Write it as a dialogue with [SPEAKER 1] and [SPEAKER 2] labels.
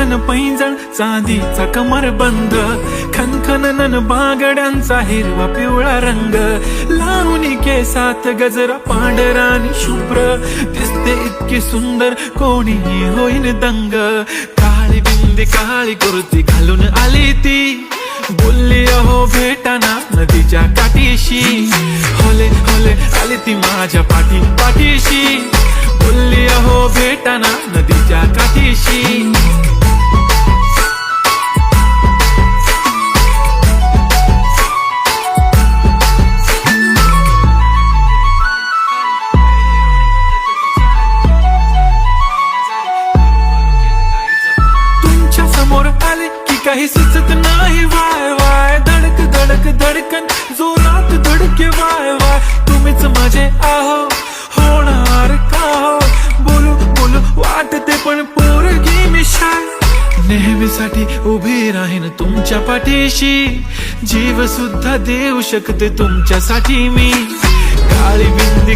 [SPEAKER 1] खनखन पैंजण चांदीचा कमरबंद, खनखन बागड्यांचा हिरवा पिवळा रंग, लावणी केसात गजरा पांढरा आणि शुभ्र, दिसते इतकी सुंदर कोणीही होईन दंग. काळी बिंदी काळी कुर्ती घालून आली ती, बोलली अहो भेटाना नदीच्या काठीशी. होले होले आली ती माझ्या पाठीशी, बोलली अहो भेटाना नदीच्या काठीशी. तुमच्या समोर आले की काही सुचत नाही, वाय वाय धडक धडक धडकन जोरात धडके, वाय वाय तुम्हीच माझे आहो, होणार का हो, बोलू बोलू वाटते पण पोरगी मी शाय. नेहमीसाठी उभी राहीन तुमच्या पाठीशी, जीव सुद्धा देऊ शकते तुमच्यासाठी मी. काळी बिंदी